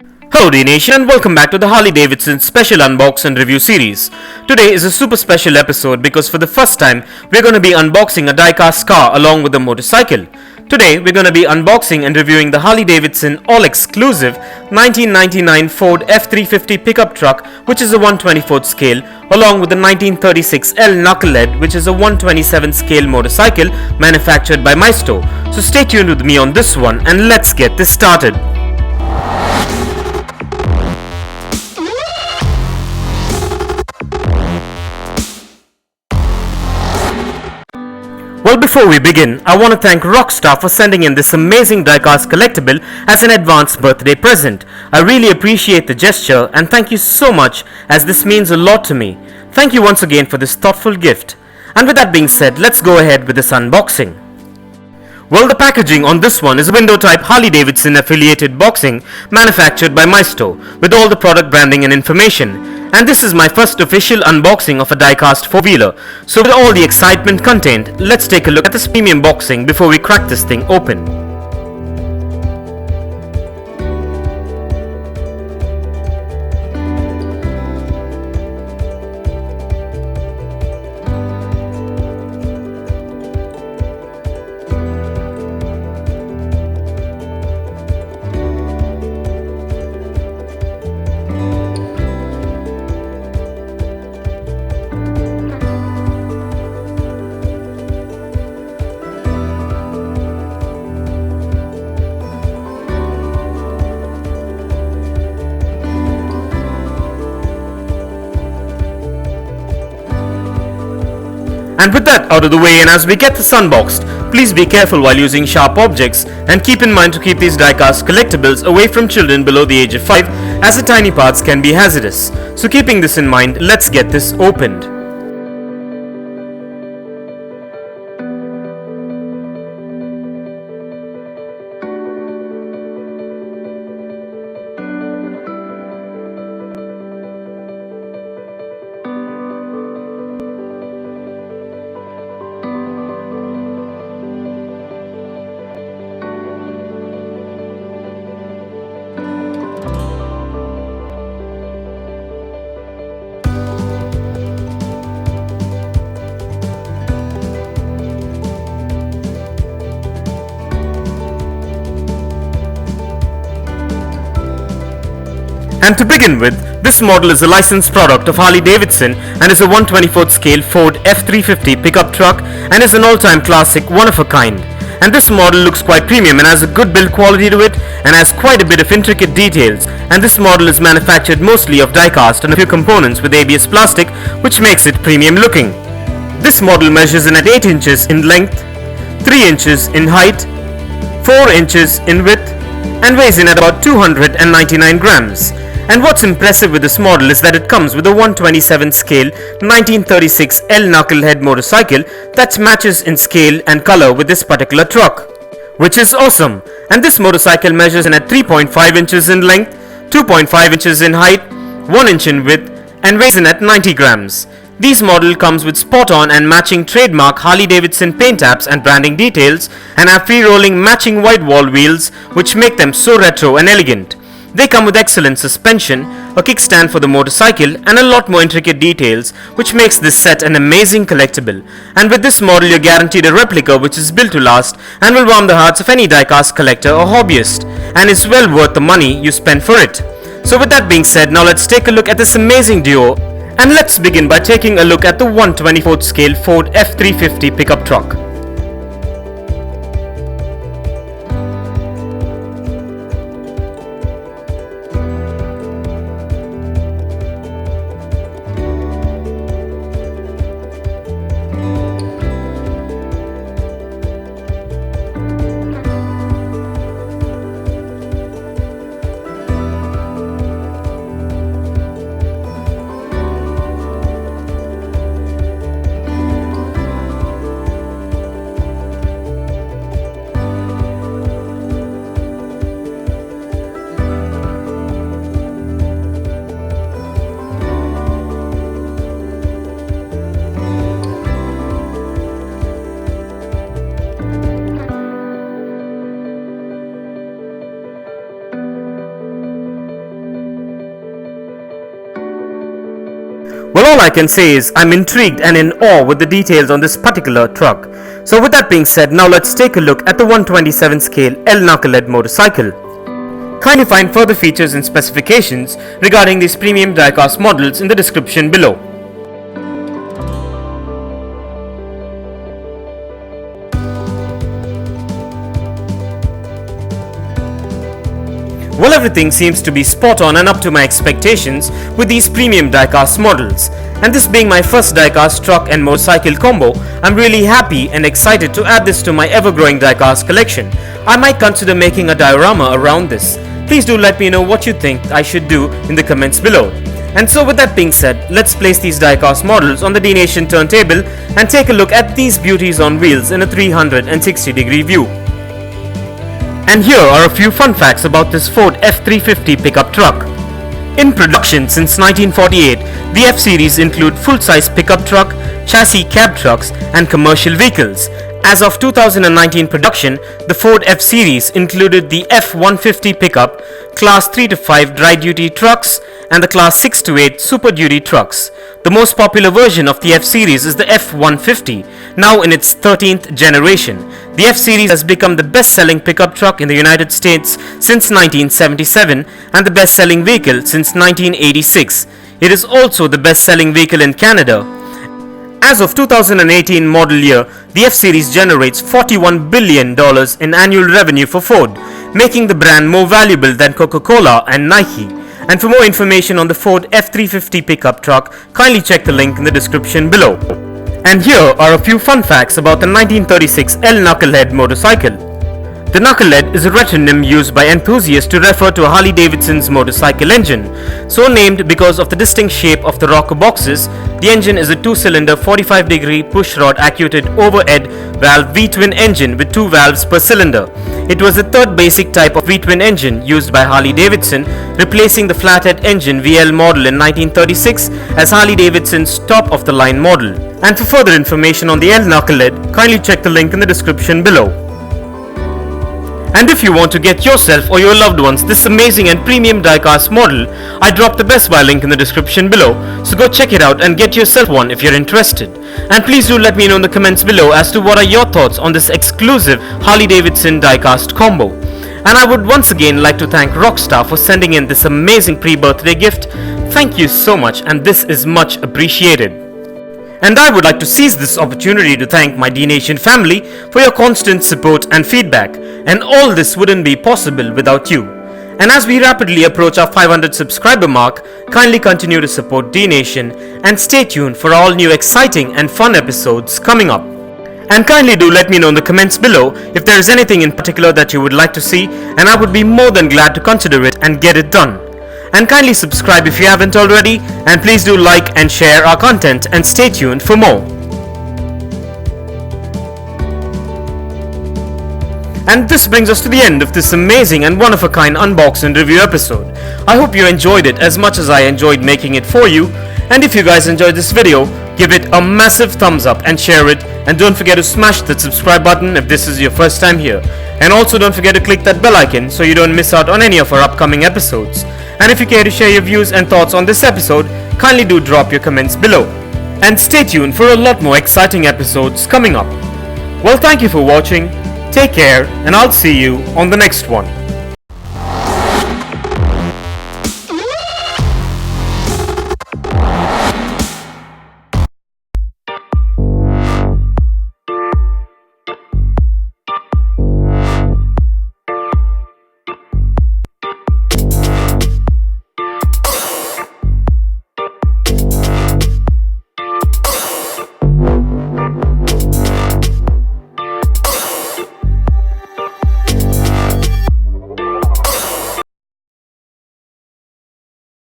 Hello Dnation and welcome back to the Harley Davidson special unbox and review series. Today is a super special episode because for the first time we're going to be unboxing a diecast car along with a motorcycle. Today we're going to be unboxing and reviewing the Harley Davidson all-exclusive 1999 Ford F-350 pickup truck, which is a 1/24th scale, along with the 1936 L Knucklehead, which is a 1/27 scale motorcycle manufactured by Maisto. So stay tuned with me on this one and let's get this started. Well, before we begin, I want to thank Rockstar for sending in this amazing diecast collectible as an advance birthday present. I really appreciate the gesture and thank you so much, as this means a lot to me. Thank you once again for this thoughtful gift. And with that being said, let's go ahead with this unboxing. Well, the packaging on this one is a window type Harley Davidson affiliated boxing manufactured by Maisto with all the product branding and information. And this is my first official unboxing of a diecast four-wheeler. So with all the excitement contained, let's take a look at this premium boxing before we crack this thing open. And with that out of the way, and as we get this unboxed, please be careful while using sharp objects and keep in mind to keep these diecast collectibles away from children below the age of 5, as the tiny parts can be hazardous. So keeping this in mind, let's get this opened. And to begin with, this model is a licensed product of Harley Davidson and is a 1/24th scale Ford F-350 pickup truck and is an all-time classic, one of a kind. And this model looks quite premium and has a good build quality to it and has quite a bit of intricate details. And this model is manufactured mostly of diecast and a few components with ABS plastic, which makes it premium looking. This model measures in at 8 inches in length, 3 inches in height, 4 inches in width, and weighs in at about 299 grams. And what's impressive with this model is that it comes with a 1/27 scale 1936 L Knucklehead motorcycle that matches in scale and color with this particular truck, which is awesome. And this motorcycle measures in at 3.5 inches in length, 2.5 inches in height, 1 inch in width, and weighs in at 90 grams. This model comes with spot-on and matching trademark Harley Davidson paint apps and branding details, and have free-rolling matching white wall wheels, which make them so retro and elegant. They come with excellent suspension, a kickstand for the motorcycle, and a lot more intricate details, which makes this set an amazing collectible. And with this model, you're guaranteed a replica which is built to last and will warm the hearts of any diecast collector or hobbyist, and is well worth the money you spend for it. So with that being said, now let's take a look at this amazing duo, and let's begin by taking a look at the 1/24th scale Ford F-350 pickup truck. Well, all I can say is I'm intrigued and in awe with the details on this particular truck. So with that being said, now let's take a look at the 127 scale L Knucklehead Motorcycle. Kindly find further features and specifications regarding these premium diecast models in the description below. Well, everything seems to be spot on and up to my expectations with these premium diecast models. And this being my first diecast truck and motorcycle combo, I'm really happy and excited to add this to my ever-growing diecast collection. I might consider making a diorama around this. Please do let me know what you think I should do in the comments below. And so with that being said, let's place these diecast models on the Dnation turntable and take a look at these beauties on wheels in a 360-degree view. And here are a few fun facts about this Ford F-350 pickup truck. In production since 1948, the F-Series include full-size pickup truck, chassis cab trucks and commercial vehicles. As of 2019 production, the Ford F-Series included the F-150 pickup, Class 3 to 5 dry-duty trucks and the Class 6 to 8 Super Duty trucks. The most popular version of the F-Series is the F-150, now in its 13th generation. The F-Series has become the best-selling pickup truck in the United States since 1977 and the best-selling vehicle since 1986. It is also the best-selling vehicle in Canada. As of 2018 model year, the F-Series generates $41 billion in annual revenue for Ford, making the brand more valuable than Coca-Cola and Nike. And for more information on the Ford F-350 pickup truck, kindly check the link in the description below. And here are a few fun facts about the 1936 L Knucklehead motorcycle. The Knucklehead is a retronym used by enthusiasts to refer to Harley-Davidson's motorcycle engine. So named because of the distinct shape of the rocker boxes, the engine is a 2-cylinder 45-degree pushrod actuated overhead valve V-twin engine with 2 valves per cylinder. It was the third basic type of V-twin engine used by Harley-Davidson, replacing the flathead engine VL model in 1936 as Harley-Davidson's top-of-the-line model. And for further information on the L Knucklehead, kindly check the link in the description below. And if you want to get yourself or your loved ones this amazing and premium diecast model, I dropped the Best Buy link in the description below, so go check it out and get yourself one if you're interested. And please do let me know in the comments below as to what are your thoughts on this exclusive Harley-Davidson diecast combo. And I would once again like to thank Rockstar for sending in this amazing pre-birthday gift. Thank you so much and this is much appreciated. And I would like to seize this opportunity to thank my Dnation family for your constant support and feedback, and all this wouldn't be possible without you. And as we rapidly approach our 500 subscriber mark, kindly continue to support Dnation and stay tuned for all new exciting and fun episodes coming up. And kindly do let me know in the comments below if there is anything in particular that you would like to see, and I would be more than glad to consider it and get it done. And kindly subscribe if you haven't already, and please do like and share our content and stay tuned for more. And this brings us to the end of this amazing and one-of-a-kind unbox and review episode. I hope you enjoyed it as much as I enjoyed making it for you, and if you guys enjoyed this video, give it a massive thumbs up and share it, and don't forget to smash that subscribe button if this is your first time here. And also don't forget to click that bell icon so you don't miss out on any of our upcoming episodes. And if you care to share your views and thoughts on this episode, kindly do drop your comments below. And stay tuned for a lot more exciting episodes coming up. Well, thank you for watching, take care, and I'll see you on the next one.